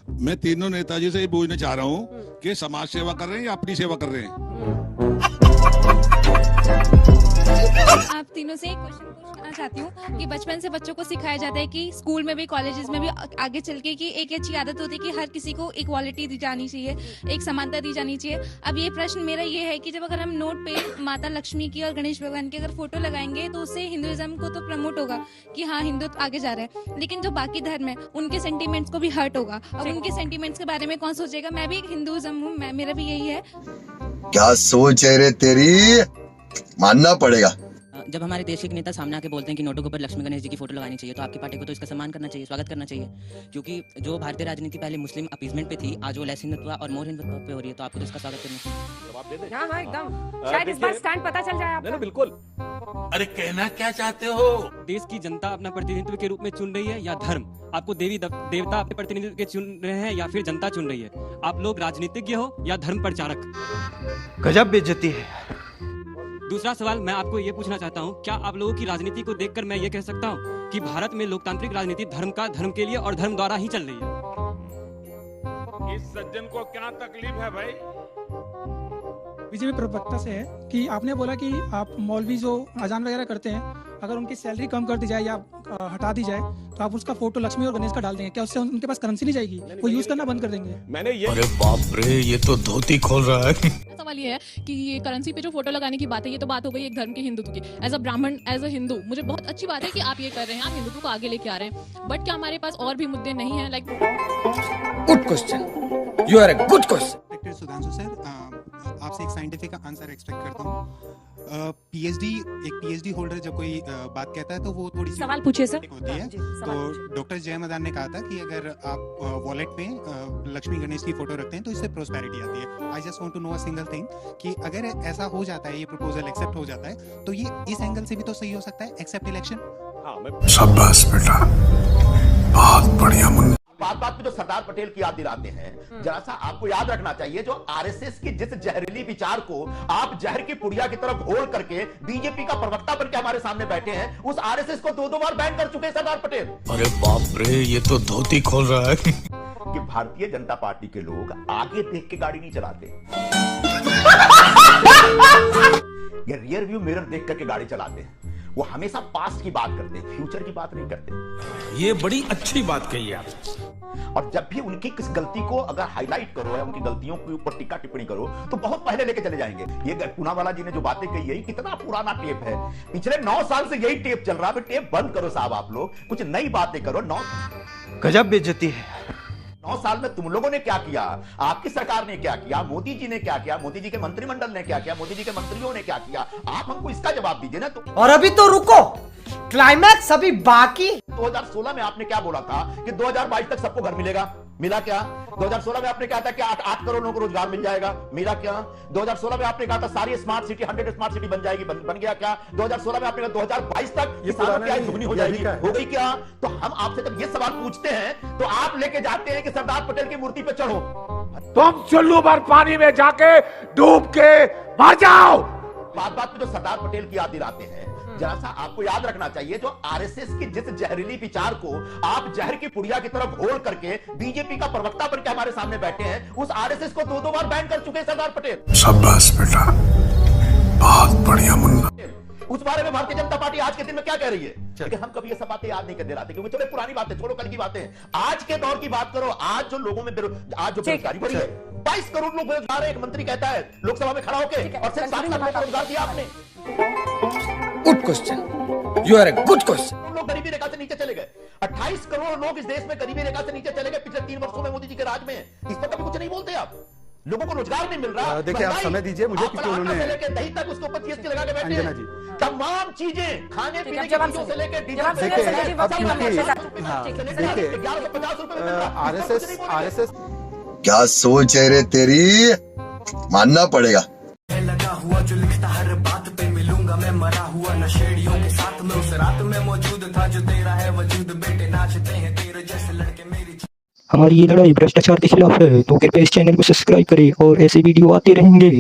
मैं तीनों नेताजी से ये पूछना चाह रहा हूँ कि समाज सेवा कर रहे हैं या अपनी सेवा कर रहे हैं। आप तीनों से एक क्वेश्चन पूछना चाहती हूँ कि बचपन से बच्चों को सिखाया जाता है कि स्कूल में भी कॉलेजेस में भी आगे चल के कि एक अच्छी आदत होती है कि हर किसी को इक्वालिटी दी जानी चाहिए, एक समानता दी जानी चाहिए। अब ये प्रश्न मेरा ये है कि जब अगर हम नोट पे माता लक्ष्मी की और गणेश भगवान की अगर फोटो लगाएंगे तो उससे हिंदुइज्म को तो प्रमोट होगा कि हाँ हिंदू आगे जा रहे हैं, लेकिन जो बाकी धर्म है उनके सेंटीमेंट्स को भी हर्ट होगा। अब उनके सेंटीमेंट्स के बारे में कौन सोचेगा? मैं भी एक हिंदुइज्म हूँ, मेरा भी यही है। क्या सोच है रे तेरी, मानना पड़ेगा। जब हमारे देश के नेता सामने आके बोलते हैं कि नोटों के ऊपर लक्ष्मी गणेश जी की फोटो लगानी चाहिए, तो आपकी पार्टी को तो इसका सम्मान करना चाहिए, स्वागत करना चाहिए, क्योंकि जो भारतीय राजनीति पहले मुस्लिम अपीजमेंट पे थी, आज वो लेस हिंदुत्व और मोर हिंदुत्व पे हो रही है, तो आपको तो इसका स्वागत करना चाहिए। हाँ हाँ एकदम, शायद इस बार स्टैंड पता चल जाए आपको। बिल्कुल। अरे कहना क्या चाहते हो? देश की जनता अपना प्रतिनिधित्व के रूप में चुन रही है या धर्म? आपको देवी देवता अपने प्रतिनिधित्व के चुन रहे हैं या फिर जनता चुन रही है? आप लोग राजनीतिज्ञ हो या धर्म प्रचारक? गजब बेइज्जती है। दूसरा सवाल मैं आपको ये पूछना चाहता हूँ, क्या आप लोगों की राजनीति को देखकर मैं ये कह सकता हूँ कि भारत में लोकतांत्रिक राजनीति धर्म के लिए और धर्म द्वारा ही चल रही है? इस सज्जन को क्या तकलीफ है भाई? बीजेपी प्रवक्ता से है कि आपने बोला कि आप मौलवी जो अजान वगैरह करते हैं, अगर उनकी सैलरी कम कर दी जाए या हटा दी जाए तो आप उसका फोटो लक्ष्मी और गणेश का डाल देंगे, क्या उससे उनके पास करेंसी नहीं जाएगी? वो यूज करना बंद कर देंगे? मैंने ये अरे बाप रे, ये तो धोती खोल रहा है। सवाल ये है कि ये करेंसी पे जो फोटो लगाने की बात है, ये तो बात हो गई एक धर्म के हिंदुत्व की। एज अ ब्राह्मण, एज अ हिंदू, मुझे बहुत अच्छी बात है कि आप ये कर रहे हैं, आप हिंदुत्व को आगे लेके आ रहे हैं, बट क्या हमारे पास और भी मुद्दे नहीं है? Like good question, you are a good question. Sudhanshu sir, आपसे एक साइंटिफिक आंसर एक्सपेक्ट करता हूँ। पीएचडी होल्डर जब कोई बात कहता है तो वो थोड़ी सी सवाल पूछिए सर। होती है। तो डॉक्टर जय मदान ने कहा था कि अगर आप वॉलेट में लक्ष्मी गणेश की फोटो रखते हैं तो इससे प्रोस्पेरिटी आती है। I just want to know a single thing कि अगर ऐसा हो जाता है, ये प्रपोजल एक्सेप्ट हो जाता है, तो ये इस एंगल से भी तो सही हो सकता है, एक्सेप्ट इलेक्शन। शाबाश बेटा, बहुत बढ़िया मुन्ना। बात बात पे जो सरदार पटेल की याद दिलाते हैं, जरा सा आपको याद रखना चाहिए, जो आरएसएस की जिस जहरीली विचार को आप जहर की पुड़िया की तरफ घोल करके बीजेपी का प्रवक्ता बनकर हमारे सामने बैठे हैं, उस आरएसएस को दो बार बैन कर चुके हैं सरदार पटेल। अरे बाप रे, ये तो धोती खोल रहा है। कि भारतीय जनता पार्टी के लोग आगे देख के गाड़ी नहीं चलाते, ये रियर व्यू मिरर देख करके गाड़ी चलाते हैं। वो हमेशा पास्ट की बात करते हैं, फ्यूचर की बात नहीं करते। ये बड़ी अच्छी बात कही आप। और जब भी उनकी किस गलती को अगर हाईलाइट करो या उनकी गलतियों के ऊपर टीका टिप्पणी करो तो बहुत पहले लेके चले जाएंगे। ये पूनावाला जी ने जो बातें कही है, कितना पुराना टेप है, पिछले 9 साल से यही टेप चल रहा है। टेप बंद करो साहब, आप लोग कुछ नई बातें करो। गजब बेइज्जती है। 9 साल में तुम लोगों ने क्या किया, आपकी सरकार ने क्या किया, मोदी जी ने क्या किया, मोदी जी के मंत्रिमंडल ने क्या किया, मोदी जी के मंत्रियों ने क्या किया, आप हमको इसका जवाब दीजिए ना। तो और अभी तो रुको, क्लाइमैक्स अभी बाकी। 2016 में आपने क्या बोला था कि 2022 तक सबको घर मिलेगा, मिला क्या? 2016 में आपने कहा था कि 8 करोड़ लोगों को रोजगार मिल जाएगा, मिला क्या? 2016 में आपने कहा था सारी स्मार्ट सिटी 100 स्मार्ट सिटी बन जाएगी, बन गया क्या? 2016 में आपने कहा 2022 तक किसानों की आय दुगनी हो जाएगी, हो गई क्या? तो हम आपसे जब ये सवाल पूछते हैं तो आप लेके जाते हैं कि सरदार पटेल की मूर्ति पे चढ़ो। तुम चुल्लू भर पानी में जाके डूब के मर जाओ। बात बात पे जो सरदार पटेल की याद दिलाते हैं, जरा सा आपको याद रखना चाहिए, जो आरएसएस की जिस जहरीली विचार को आप जहर की पुड़िया की तरफ घोल करके बीजेपी का प्रवक्ता बनकर हमारे सामने बैठे हैं, उस आरएसएस को दो बार बैन कर चुके हैं सरदार पटेल। शाबाश बेटा, बहुत बढ़िया मुन्ना। उस बारे में भारतीय जनता पार्टी आज के दिन में क्या कह रही है? लेकिन हम कभी ये सब बातें याद नहीं करने लाते, क्योंकि चलो पुरानी बातें छोड़ो, कल की बातें हैं। आज के दौर की बात करो। आज जो लोगों में आज जो बेरोजगारी बढ़ी है, 22 करोड़ लोग बेरोजगार है, एक मंत्री कहता है लोकसभा में खड़ा होकर, और सिर्फ 7 लाख लोगों को रोजगार दिया आपने। Good question, you are a good question. लोग गरीबी रेखा से नीचे चले गए। 28 करोड़ लोग इस देश में गरीबी रेखा से नीचे चले गए पिछले 3 वर्षों में मोदी जी के राज में। इस पर कभी कुछ नहीं बोलते आप। लोगों को रोजगार नहीं मिल रहा। देखिए, आप समय दीजिए मुझे, क्योंकि उन्होंने से लेकर दही तक उसके ऊपर जीएसटी लगा के बैठे हैं। तमाम चीजें, खाने पीने की चीजों से लेकर डीजल से लेकर देखिए 1150 रुपए आरएसएस क्या सोच है रे तेरी, मानना पड़ेगा। लगा हुआ जो लिखता हर बात पे मिलूंगा मैं, मरा हुआ नशेड़ियों के साथ में उस रात में मौजूद था, जो तेरा है वजूद, बेटे नाचते हैं तेरे जैसे लड़के मेरी। हमारी ये लड़ाई भ्रष्टाचार के खिलाफ है, तो कृपया इस चैनल को सब्सक्राइब करें और ऐसे वीडियो आते रहेंगे।